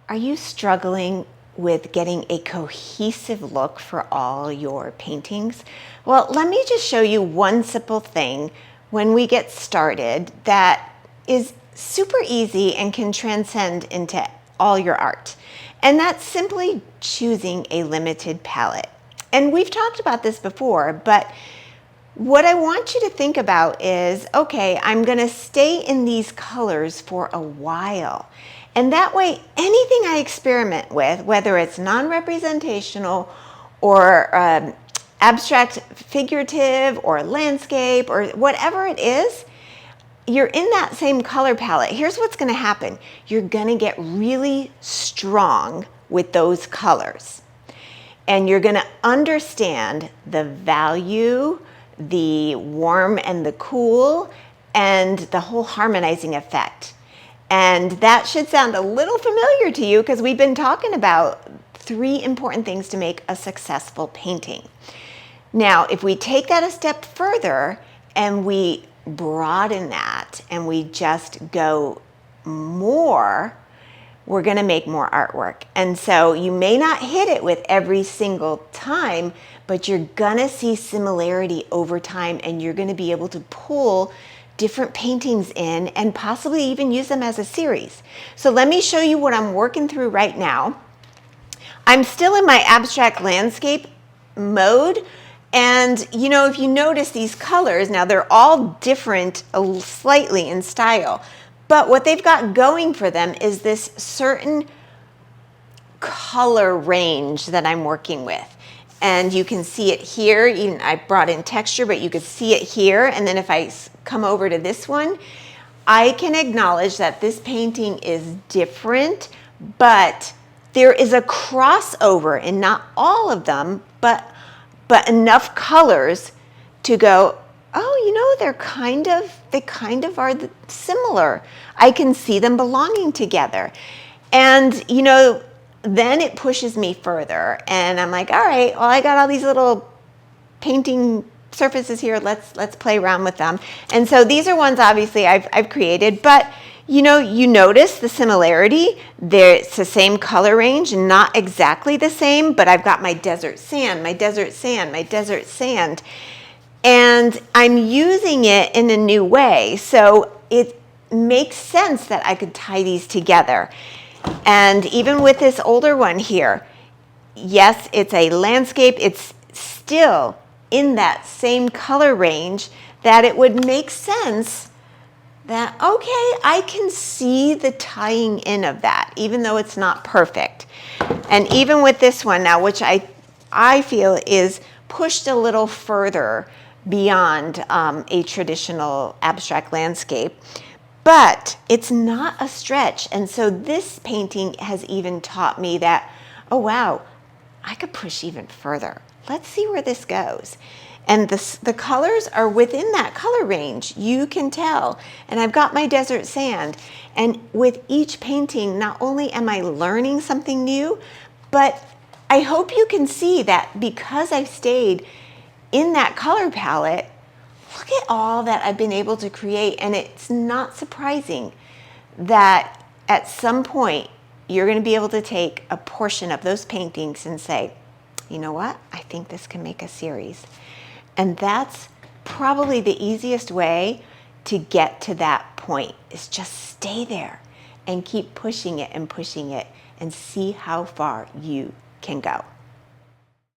Are you struggling with getting a cohesive look for all your paintings? Well, let me just show you one simple thing when we get started that is super easy and can transcend into all your art. And that's simply choosing a limited palette. And we've talked about this before, but what I want you to think about is, okay, I'm going to stay in these colors for a while. And that way, anything I experiment with, whether it's non-representational or abstract figurative or landscape or whatever it is, you're in that same color palette. Here's what's going to happen. You're going to get really strong with those colors. And you're going to understand the value, the warm and the cool, and the whole harmonizing effect. And that should sound a little familiar to you because we've been talking about 3 important things to make a successful painting. Now, if we take that a step further and we broaden that and we just go more, we're going to make more artwork. And so you may not hit it with every single time, but you're going to see similarity over time, and you're going to be able to pull different paintings in and possibly even use them as a series. So let me show you what I'm working through right now. I'm still in my abstract landscape mode. And you know, if you notice these colors, now they're all different slightly in style, but what they've got going for them is this certain color range that I'm working with. And you can see it here. Even I brought in texture, but you could see it here. And then if I come over to this one, I can acknowledge that this painting is different, but there is a crossover in not all of them, but enough colors to go, oh, you know, they kind of are similar. I can see them belonging together. And, you know, then it pushes me further, and I'm like, all right, well, I got all these little painting surfaces here. Let's play around with them. And so these are ones obviously I've created, but you know, you notice the similarity. It's the same color range, not exactly the same, but I've got my desert sand, my desert sand, my desert sand, and I'm using it in a new way. So it makes sense that I could tie these together. And even with this older one here, yes, it's a landscape. It's still in that same color range that it would make sense that, okay, I can see the tying in of that, even though it's not perfect. And even with this one now, which I feel is pushed a little further beyond a traditional abstract landscape, but it's not a stretch. And so this painting has even taught me that, oh wow, I could push even further. Let's see where this goes. And the colors are within that color range, you can tell. And I've got my desert sand. And with each painting, not only am I learning something new, but I hope you can see that because I've stayed in that color palette, look at all that I've been able to create. And it's not surprising that at some point, you're going to be able to take a portion of those paintings and say, you know what? I think this can make a series. And that's probably the easiest way to get to that point, is just stay there and keep pushing it and see how far you can go.